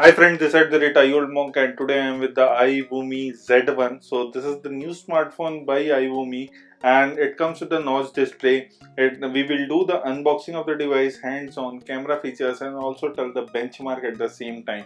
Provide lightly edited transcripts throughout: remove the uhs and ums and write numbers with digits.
Hi friends, this is the retired monk and today I am with the iVoomy Z1. So this is the new smartphone by iVoomy and it comes with a notch display. We will do the unboxing of the device, hands-on, camera features and also tell the benchmark at the same time.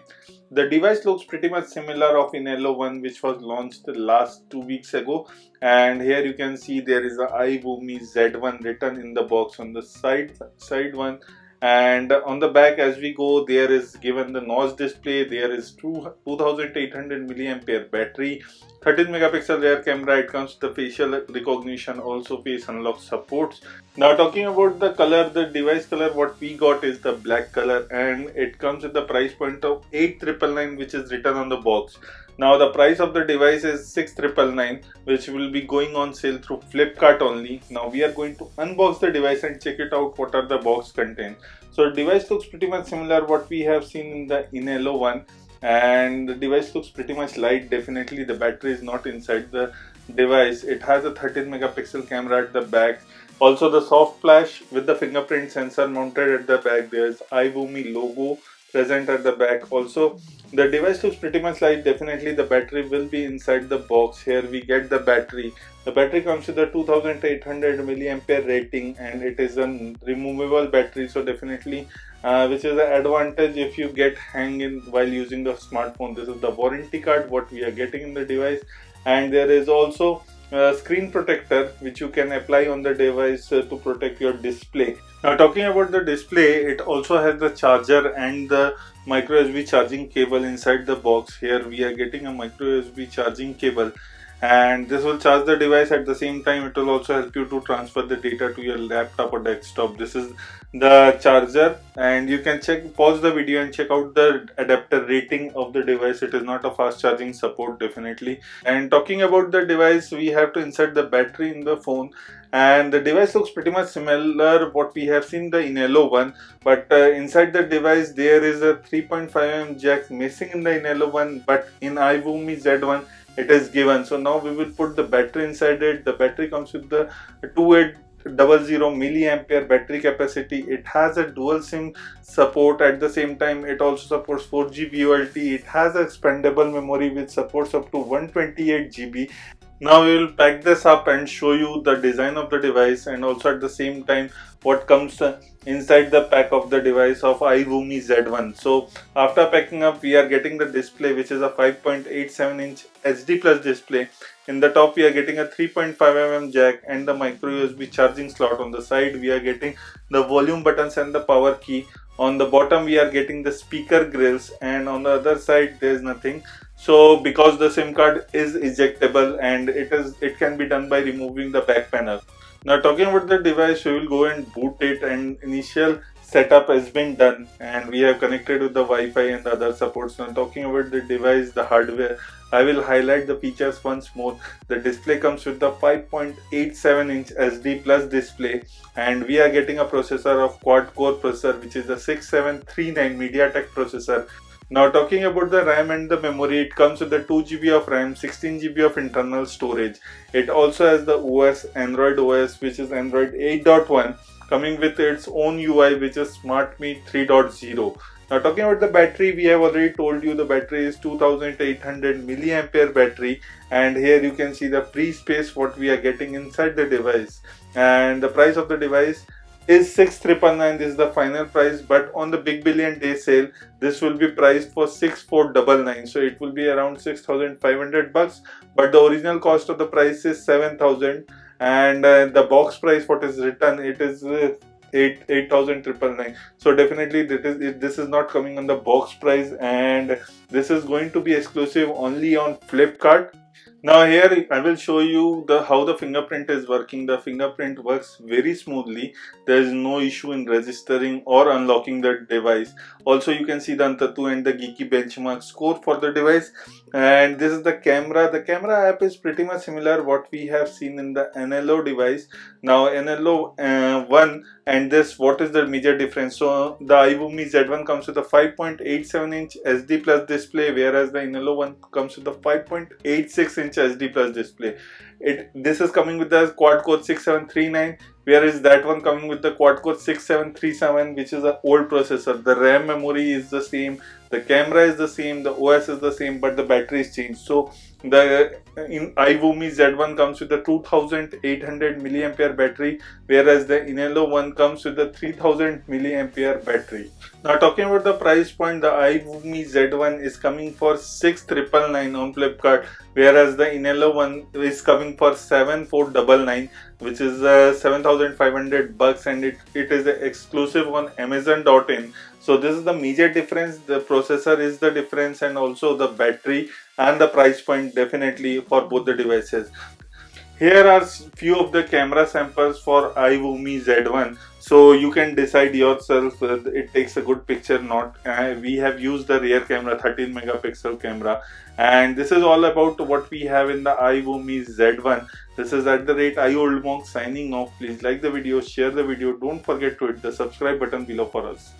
The device looks pretty much similar of Inelo one which was launched last 2 weeks ago, and here you can see there is a iVoomy Z1 written in the box on the side one, and on the back as we go there is given the notch display. There is 2800 milliampere battery, 13 megapixel rear camera. It comes with the facial recognition, also face unlock supports. Now talking about the color, the device color what we got is the black color and it comes with the price point of 8,999 which is written on the box. Now the price of the device is 6,999 which will be going on sale through Flipkart only. Now we are going to unbox the device and check it out what are the box content. So the device looks pretty much similar what we have seen in the Inelo one, and the device looks pretty much light. Definitely the battery is not inside the device. It has a 13 megapixel camera at the back. Also the soft flash with the fingerprint sensor mounted at the back. There's iVoomy logo present at the back. Also the device looks pretty much light. Definitely the battery will be inside the box. Here we get the battery. The battery comes with a 2800 milliampere rating and it is a removable battery, so definitely which is an advantage if you get hang in while using the smartphone. This is the warranty card what we are getting in the device, and there is also a screen protector which you can apply on the device to protect your display. Now talking about the display, it also has the charger and the micro USB charging cable inside the box. Here we are getting a micro USB charging cable and this will charge the device. At the same time it will also help you to transfer the data to your laptop or desktop. This is the charger and you can pause the video and check out the adapter rating of the device. It is not a fast charging support definitely. And talking about the device, we have to insert the battery in the phone, and the device looks pretty much similar what we have seen the Inelo one, but inside the device there is a 3.5mm jack missing in the Inelo one, but in iVoomy Z1 it is given. So now we will put the battery inside it. The battery comes with the 2800 milliampere battery capacity. It has a dual SIM support. At the same time it also supports 4G VoLTE. It has expandable memory which supports up to 128 GB. Now we will pack this up and show you the design of the device and also at the same time what comes inside the pack of the device of iVoomy Z1. So after packing up, we are getting the display which is a 5.87-inch HD plus display. In the top we are getting a 3.5mm jack and the micro USB charging slot. On the side we are getting the volume buttons and the power key. On the bottom we are getting the speaker grills, and on the other side there is nothing. So because the SIM card is ejectable and it can be done by removing the back panel. Now talking about the device, we will go and boot it, and initial setup has been done and we have connected with the Wi-Fi and the other supports. Now talking about the device, the hardware, I will highlight the features once more. The display comes with the 5.87-inch SD plus display and we are getting a processor of quad core processor which is the 6739 MediaTek processor. Now talking about the RAM and the memory, it comes with the 2 GB of RAM, 16 GB of internal storage. It also has the OS, Android OS which is Android 8.1, coming with its own UI which is SmartMe 3.0. Now talking about the battery, we have already told you the battery is 2800 milliampere battery, and here you can see the free space what we are getting inside the device, and the price of the device is 6,999. This is the final price, but on the Big Billion Day sale this will be priced for 6,499, so it will be around 6,500 bucks, but the original cost of the price is 7,000, and the box price what is written, it is 8,999. So definitely this is not coming on the box price, and this is going to be exclusive only on Flipkart. Now here I will show you how the fingerprint is working. The fingerprint works very smoothly. There is no issue in registering or unlocking the device. Also you can see the Antutu and the Geeky benchmark score for the device. And this is the camera. The camera app is pretty much similar what we have seen in the Inelo device. Now Inelo 1 and this, what is the major difference? So the iVoomy Z1 comes with a 5.87-inch SD plus display, whereas the Inelo 1 comes with a 5.86-inch SD plus display. This is coming with the quad core 6739 whereas that one coming with the quad-core 6737, which is an old processor. The RAM memory is the same, the camera is the same, the OS is the same, but the battery is changed. So the iVoomi Z1 comes with a 2800 milliampere battery, whereas the Inelo one comes with a 3000 milliampere battery. Now talking about the price point, the iVoomi Z1 is coming for 6,999 on Flipkart, whereas the Inelo one is coming for 7,499, which is 7,500 bucks, and it is exclusive on Amazon.in. So this is the major difference. The processor is the difference, and also the battery and the price point definitely for both the devices. Here are few of the camera samples for iVoomi Z1, so you can decide yourself whether it takes a good picture or not. We have used the rear camera, 13 megapixel camera, and this is all about what we have in the iVoomi Z1. This is @IOldMonk signing off. Please like the video, share the video, don't forget to hit the subscribe button below for us.